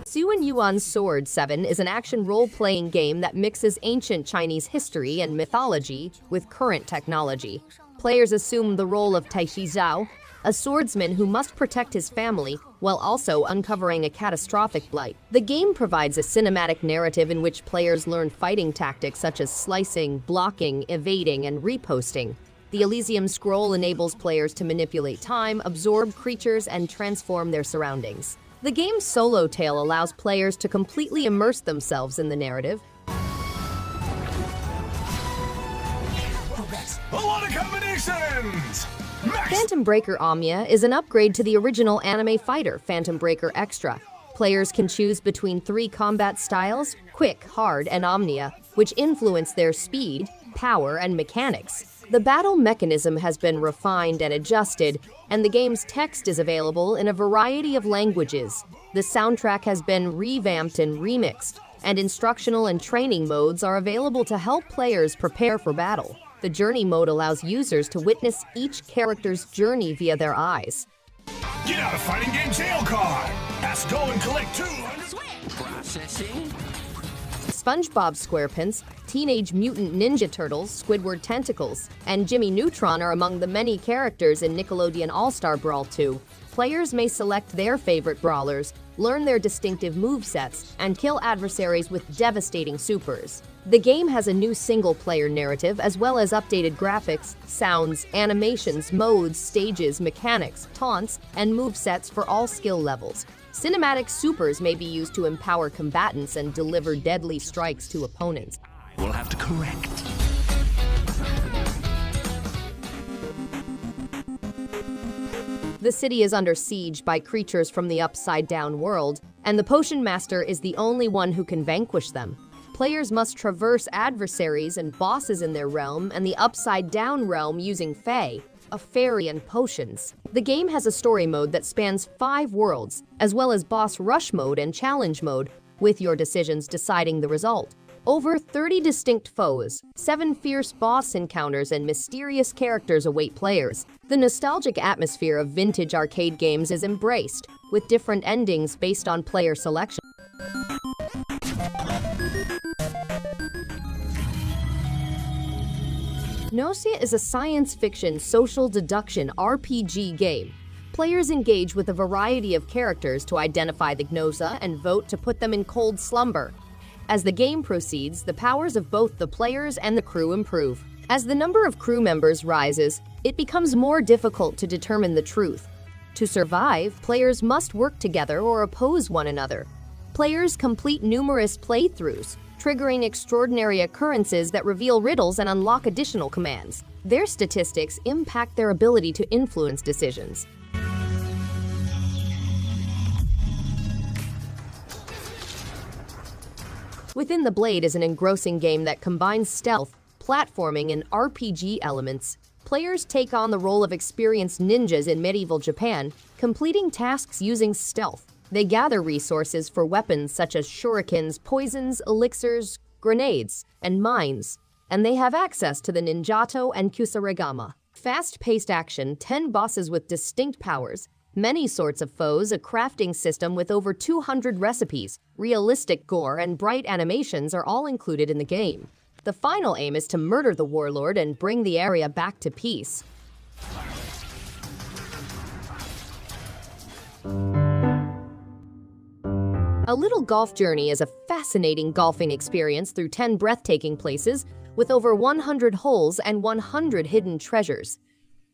Xuan Yuan's Sword 7 is an action role-playing game that mixes ancient Chinese history and mythology with current technology. Players assume the role of Taishi Zhao, a swordsman who must protect his family while also uncovering a catastrophic blight. The game provides a cinematic narrative in which players learn fighting tactics such as slicing, blocking, evading, and riposting. The Elysium Scroll enables players to manipulate time, absorb creatures, and transform their surroundings. The game's solo tale allows players to completely immerse themselves in the narrative. A lot of combinations! Phantom Breaker Omnia is an upgrade to the original anime fighter, Phantom Breaker Extra. Players can choose between 3 combat styles, Quick, Hard, and Omnia, which influence their speed, power, and mechanics. The battle mechanism has been refined and adjusted, and the game's text is available in a variety of languages. The soundtrack has been revamped and remixed, and instructional and training modes are available to help players prepare for battle. The Journey mode allows users to witness each character's journey via their eyes. Get out of fighting game jail card! Ask go and collect 200... Processing. SpongeBob SquarePants, Teenage Mutant Ninja Turtles, Squidward Tentacles, and Jimmy Neutron are among the many characters in Nickelodeon All-Star Brawl 2. Players may select their favorite brawlers, learn their distinctive movesets, and kill adversaries with devastating supers. The game has a new single-player narrative as well as updated graphics, sounds, animations, modes, stages, mechanics, taunts, and movesets for all skill levels. Cinematic supers may be used to empower combatants and deliver deadly strikes to opponents. We'll have to correct. The city is under siege by creatures from the upside-down world, and the Potion Master is the only one who can vanquish them. Players must traverse adversaries and bosses in their realm and the upside-down realm using Fae, a fairy, and potions. The game has a story mode that spans 5 worlds, as well as boss rush mode and challenge mode, with your decisions deciding the result. Over 30 distinct foes, 7 fierce boss encounters, and mysterious characters await players. The nostalgic atmosphere of vintage arcade games is embraced, with different endings based on player selection. Gnosia is a science fiction social deduction RPG game. Players engage with a variety of characters to identify the Gnosia and vote to put them in cold slumber. As the game proceeds, the powers of both the players and the crew improve. As the number of crew members rises, it becomes more difficult to determine the truth. To survive, players must work together or oppose one another. Players complete numerous playthroughs, triggering extraordinary occurrences that reveal riddles and unlock additional commands. Their statistics impact their ability to influence decisions. Within the Blade is an engrossing game that combines stealth, platforming, and RPG elements. Players take on the role of experienced ninjas in medieval Japan, completing tasks using stealth. They gather resources for weapons such as shurikens, poisons, elixirs, grenades, and mines, and they have access to the ninjato and kusarigama. Fast-paced action, 10 bosses with distinct powers, many sorts of foes, a crafting system with over 200 recipes, realistic gore, and bright animations are all included in the game. The final aim is to murder the warlord and bring the area back to peace. A Little Golf Journey is a fascinating golfing experience through 10 breathtaking places with over 100 holes and 100 hidden treasures.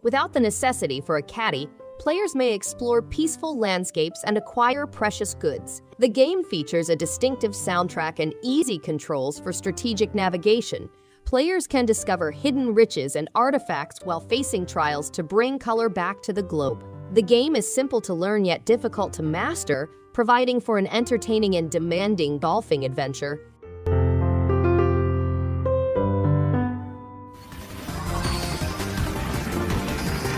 Without the necessity for a caddy, players may explore peaceful landscapes and acquire precious goods. The game features a distinctive soundtrack and easy controls for strategic navigation. Players can discover hidden riches and artifacts while facing trials to bring color back to the globe. The game is simple to learn yet difficult to master, providing for an entertaining and demanding golfing adventure.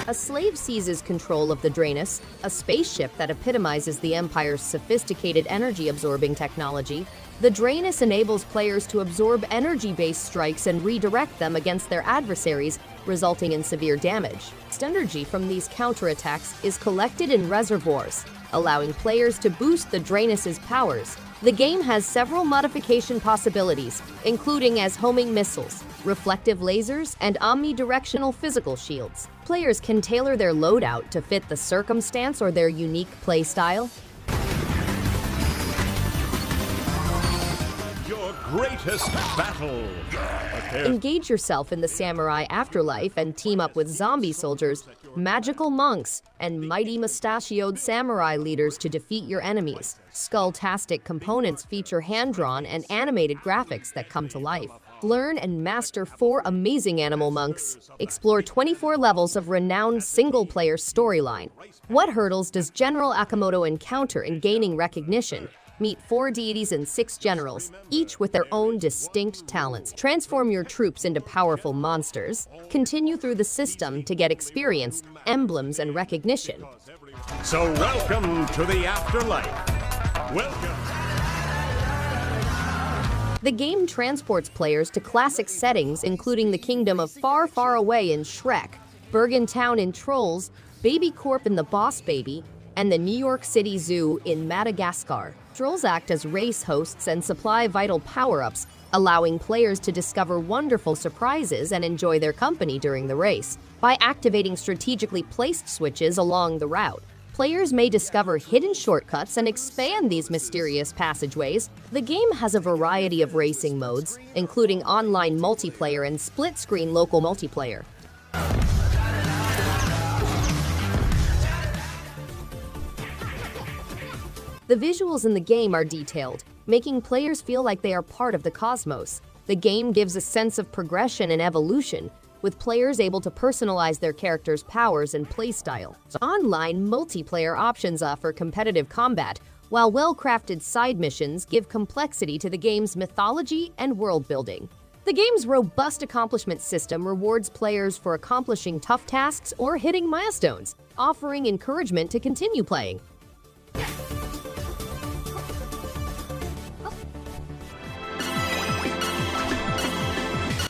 A slave seizes control of the DRAINUS, a spaceship that epitomizes the Empire's sophisticated energy-absorbing technology. The DRAINUS enables players to absorb energy-based strikes and redirect them against their adversaries, resulting in severe damage. Energy from these counterattacks is collected in reservoirs, allowing players to boost the DRAINUS's powers. The game has several modification possibilities, including as homing missiles, reflective lasers, and omnidirectional physical shields. Players can tailor their loadout to fit the circumstance or their unique playstyle. Your greatest battle. Engage yourself in the samurai afterlife and team up with zombie soldiers, magical monks, and mighty mustachioed samurai leaders to defeat your enemies. Skull-tastic components feature hand-drawn and animated graphics that come to life. Learn and master 4 amazing animal monks. Explore 24 levels of renowned single-player storyline. What hurdles does General Akamoto encounter in gaining recognition? Meet 4 deities and 6 generals, each with their own distinct talents. Transform your troops into powerful monsters. Continue through the system to get experience, emblems, and recognition. So welcome to the afterlife. Welcome. The game transports players to classic settings, including the Kingdom of Far, Far Away in Shrek, Bergen Town in Trolls, Baby Corp in The Boss Baby, and the New York City Zoo in Madagascar. Trolls act as race hosts and supply vital power-ups, allowing players to discover wonderful surprises and enjoy their company during the race. By activating strategically placed switches along the route, players may discover hidden shortcuts and expand these mysterious passageways. The game has a variety of racing modes, including online multiplayer and split-screen local multiplayer. The visuals in the game are detailed, making players feel like they are part of the cosmos. The game gives a sense of progression and evolution, with players able to personalize their characters' powers and playstyle. Online multiplayer options offer competitive combat, while well-crafted side missions give complexity to the game's mythology and world building. The game's robust accomplishment system rewards players for accomplishing tough tasks or hitting milestones, offering encouragement to continue playing.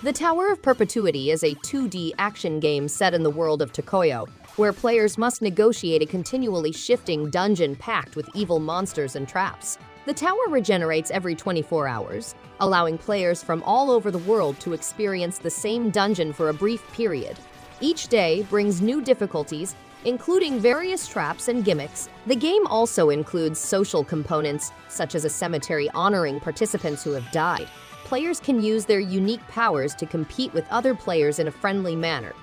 The Tower of Perpetuity is a 2D action game set in the world of TOKOYO, where players must negotiate a continually shifting dungeon packed with evil monsters and traps. The tower regenerates every 24 hours, allowing players from all over the world to experience the same dungeon for a brief period. Each day brings new difficulties, including various traps and gimmicks. The game also includes social components, such as a cemetery honoring participants who have died. Players can use their unique powers to compete with other players in a friendly manner.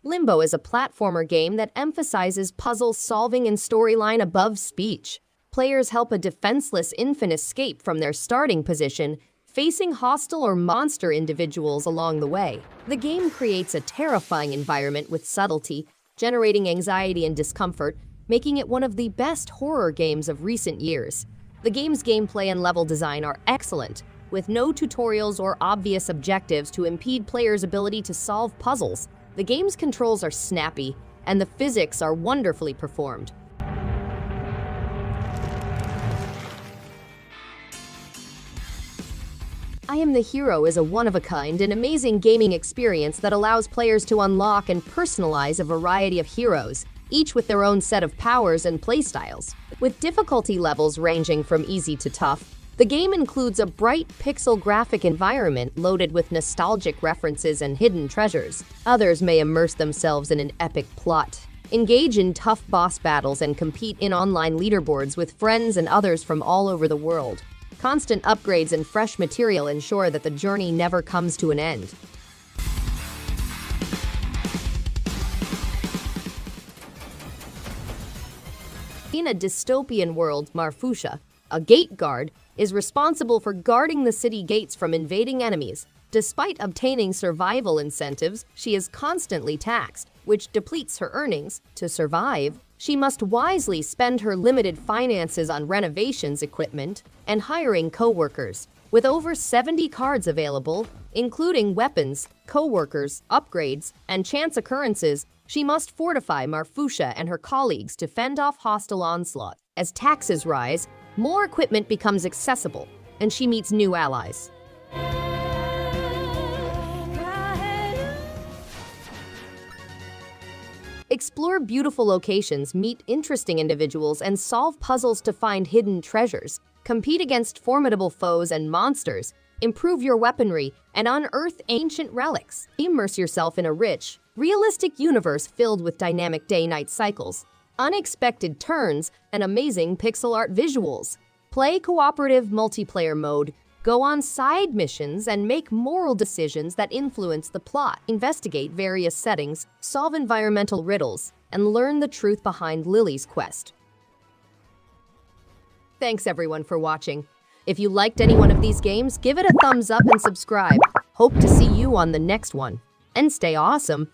Limbo is a platformer game that emphasizes puzzle solving and storyline above speech. Players help a defenseless infant escape from their starting position, facing hostile or monster individuals along the way. The game creates a terrifying environment with subtlety, generating anxiety and discomfort, making it one of the best horror games of recent years. The game's gameplay and level design are excellent, with no tutorials or obvious objectives to impede players' ability to solve puzzles. The game's controls are snappy, and the physics are wonderfully performed. I Am the Hero is a one-of-a-kind and amazing gaming experience that allows players to unlock and personalize a variety of heroes, each with their own set of powers and playstyles. With difficulty levels ranging from easy to tough, the game includes a bright pixel graphic environment loaded with nostalgic references and hidden treasures. Others may immerse themselves in an epic plot, engage in tough boss battles, and compete in online leaderboards with friends and others from all over the world. Constant upgrades and fresh material ensure that the journey never comes to an end. In a dystopian world, Marfusha, a gate guard, is responsible for guarding the city gates from invading enemies. Despite obtaining survival incentives, she is constantly taxed, which depletes her earnings. To survive, she must wisely spend her limited finances on renovations, equipment, and hiring co-workers. With over 70 cards available, including weapons, co-workers, upgrades, and chance occurrences, she must fortify Marfusha and her colleagues to fend off hostile onslaught. As taxes rise, more equipment becomes accessible, and she meets new allies. Explore beautiful locations, meet interesting individuals, and solve puzzles to find hidden treasures. Compete against formidable foes and monsters, improve your weaponry, and unearth ancient relics. Immerse yourself in a rich, realistic universe filled with dynamic day-night cycles, unexpected turns, and amazing pixel art visuals. Play cooperative multiplayer mode, go on side missions, and make moral decisions that influence the plot. Investigate various settings, solve environmental riddles, and learn the truth behind Lily's quest. Thanks everyone for watching. If you liked any one of these games, give it a thumbs up and subscribe. Hope to see you on the next one. And stay awesome!